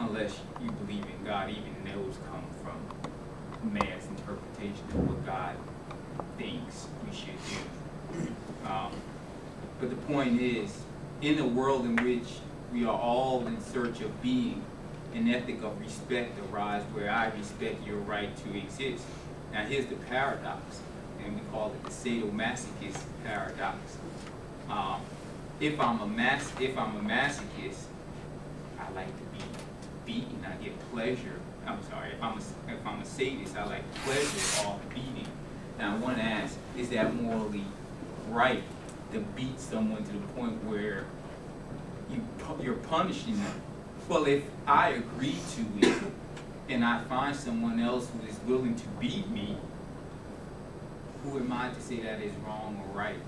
unless you believe in God. Even those come from man's interpretation of what God thinks we should do. But the point is, in a world in which we are all in search of being, an ethic of respect arises where I respect your right to exist. Now here's the paradox, and we call it the sadomasochist paradox. If I'm a masochist, I like to be beaten. I get pleasure. I'm sorry. If I'm a sadist, I like pleasure off beating. Now I want to ask: is that morally right to beat someone to the point where you're punishing them? Well, if I agree to it, and I find someone else who is willing to beat me, who am I to say that is wrong or right?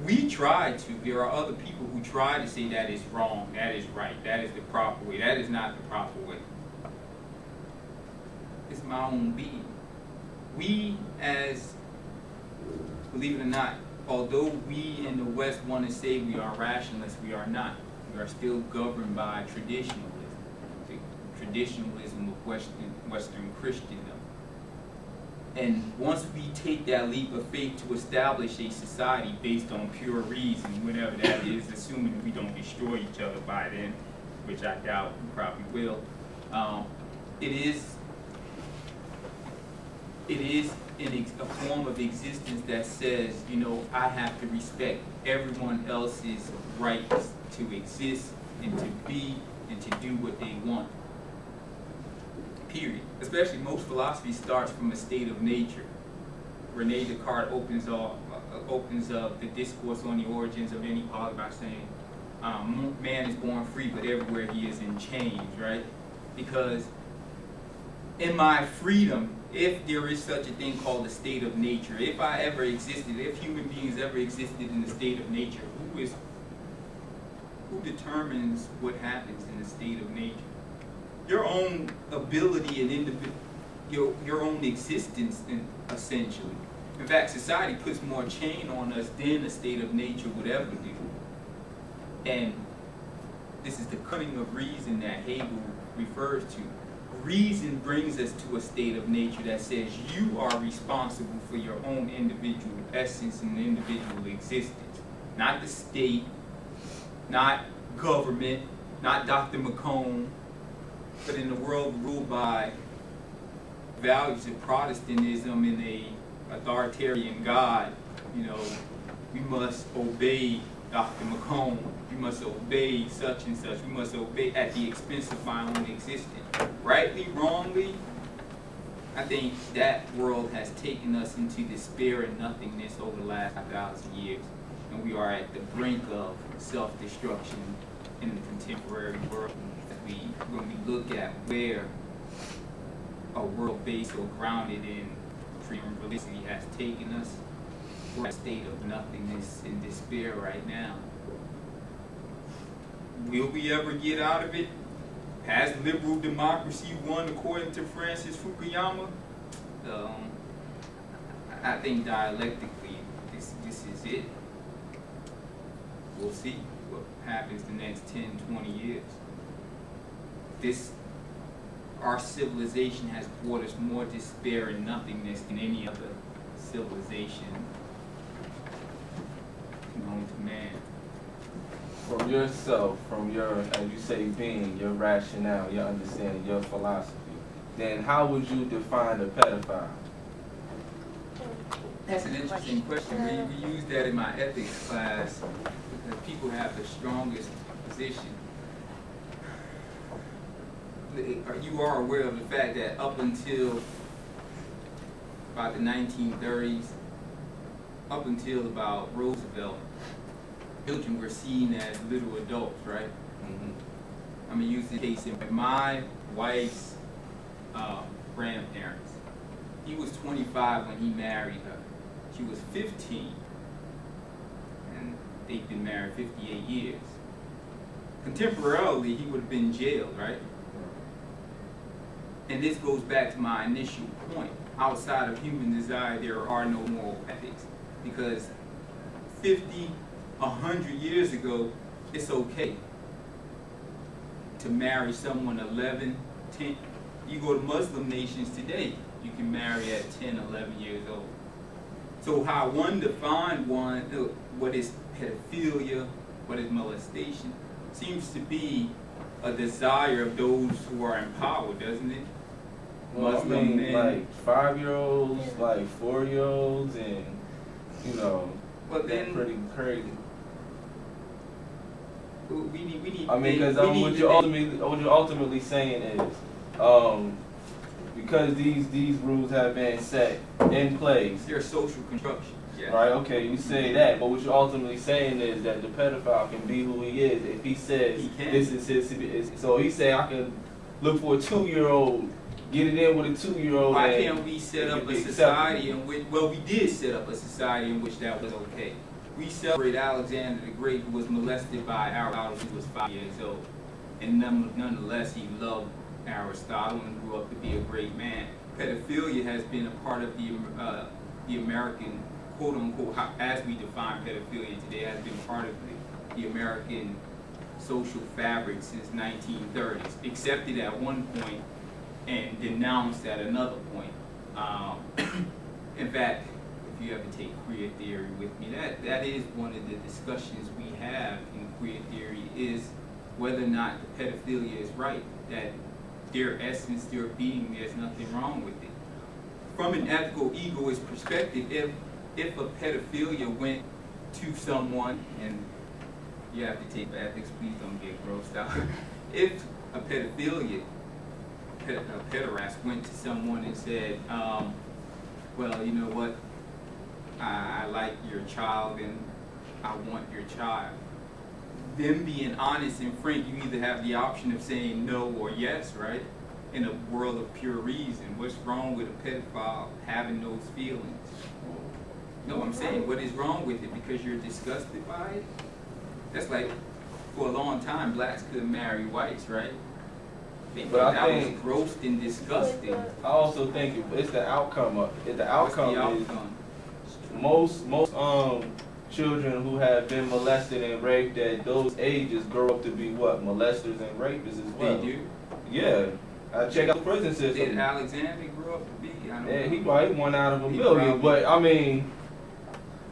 We try to. There are other people who try to say that is wrong, that is right, that is the proper way. That is not the proper way. It's my own being. We, as, believe it or not, although we in the West want to say we are rationalists, we are not. We are still governed by traditionalism, the traditionalism of Western Christendom. And once we take that leap of faith to establish a society based on pure reason, whatever that is, assuming we don't destroy each other by then, which I doubt we probably will, it is a form of existence that says, you know, I have to respect everyone else's rights to exist and to be and to do what they want. Period. Especially most philosophy starts from a state of nature. Rene Descartes opens up the discourse on the origins of any polis by saying, man is born free, but everywhere he is in chains, right? Because in my freedom, if there is such a thing called a state of nature, if I ever existed, if human beings ever existed in the state of nature, who determines what happens in the state of nature? Your own ability and your own existence, essentially. In fact, society puts more chain on us than a state of nature would ever do. And this is the cunning of reason that Hegel refers to. Reason brings us to a state of nature that says you are responsible for your own individual essence and individual existence. Not the state, not government, not Dr. Mocombe, but in a world ruled by values of Protestantism and a authoritarian God, you know, we must obey Dr. Mocombe, we must obey such and such, we must obey at the expense of my own existence. Rightly, wrongly, I think that world has taken us into despair and nothingness over the last 1,000 years. And we are at the brink of self-destruction in the contemporary world. When we look at where a world based or grounded in freedom of religion has taken us, we're in a state of nothingness and despair right now. Will we ever get out of it? Has liberal democracy won according to Francis Fukuyama? I think dialectically this is it. We'll see what happens the next 10, 20 years. Our civilization has brought us more despair and nothingness than any other civilization known to man. From yourself, from your, as you say, being, your rationale, your understanding, your philosophy, then how would you define a pedophile? That's an interesting question. We use that in my ethics class because people have the strongest position. You are aware of the fact that up until about the 1930s, up until about Roosevelt, children were seen as little adults, right? I'm going to use the case in my wife's grandparents. He was 25 when he married her. She was 15, and they've been married 58 years. Contemporarily, he would have been jailed, right? And this goes back to my initial point. Outside of human desire, there are no moral ethics. Because 50, 100 years ago, it's okay to marry someone 11, 10. You go to Muslim nations today, you can marry at 10, 11 years old. So how one defined what is pedophilia, what is molestation, seems to be a desire of those who are in power, doesn't it? Well, Muslim I mean, men. like 5-year-olds, like 4-year-olds, and you know, Well, that's then pretty crazy. we need. I mean, because what you're ultimately saying is, because these rules have been set in place. They're social construction. Yeah. Right, okay, you say that, but what you're ultimately saying is that the pedophile can be who he is if he says this is his. So he say I can look for a 2-year-old, get it in with a 2-year-old. Why can't we set up a society in which, well, we did set up a society in which that was okay. We celebrate Alexander the Great, who was molested by Aristotle when he was 5 years old. And nonetheless, he loved Aristotle and grew up to be a great man. Pedophilia has been a part of the American, quote unquote, as we define pedophilia today, has been part of the American social fabric since 1930s, accepted at one point and denounced at another point. In fact, if you ever take queer theory with me, that is one of the discussions we have in queer theory, is whether or not the pedophilia is right, that their essence, their being, there's nothing wrong with it. From an ethical egoist perspective, if a pedophilia went to someone, and you have to take ethics, please don't get grossed out. If a pederast went to someone and said, well, you know what, I like your child and I want your child. Them being honest and frank, you either have the option of saying no or yes, right? In a world of pure reason. What's wrong with a pedophile having those feelings? No, I'm saying, what is wrong with it? Because you're disgusted by it? That's like, for a long time, blacks couldn't marry whites, right? They thought that was gross and disgusting. I also think it's the outcome of it. The outcome is most children who have been molested and raped at those ages grow up to be what? Molesters and rapists as well. They do? Yeah. I check out the prison system. Did Alexander grow up to be? I don't know. He probably 1 out of a million, but I mean,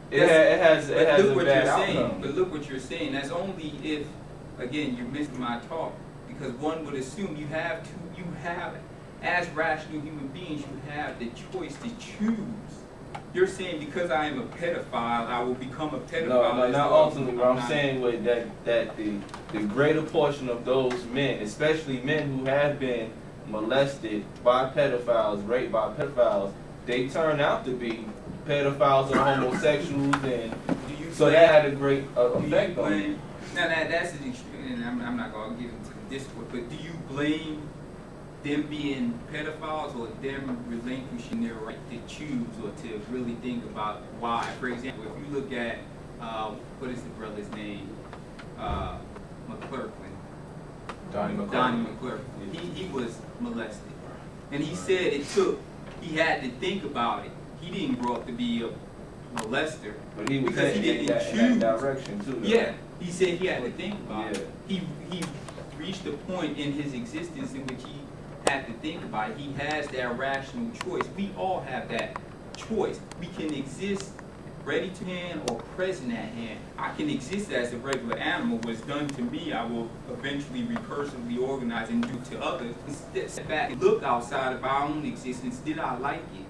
it has a bad outcome. But look what you're saying. That's only if, again, you're missing my talk, because one would assume you have, as rational human beings, you have the choice to choose. You're saying because I am a pedophile, I will become a pedophile. No, not ultimately. But I'm saying with that the greater portion of those men, especially men who have been molested by pedophiles, raped by pedophiles, they turn out to be pedophiles or homosexuals, and so that had a great effect on them. Now that's an extreme, and I'm not going to get into the discourse, but do you blame them being pedophiles or them relinquishing their right to choose or to really think about why? For example, if you look at, what is the brother's name? McClurkin. Donnie McClurkin. He was molested. And he said he had to think about it. He didn't grow up to be a molester. But he was because he didn't choose. In that direction too. Though. Yeah. He said he had to think about it. He reached a point in his existence in which he had to think about it. He has that rational choice. We all have that choice. We can exist ready to hand or present at hand. I can exist as a regular animal. What's done to me, I will eventually recursively organize and do to others. Step back and look outside of our own existence. Did I like it?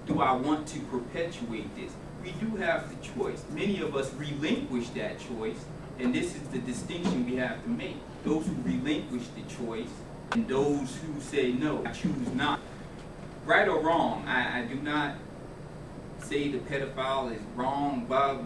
Do I want to perpetuate this? We do have the choice. Many of us relinquish that choice, and this is the distinction we have to make. Those who relinquish the choice and those who say, no, I choose not. Right or wrong, I do not say the pedophile is wrong, but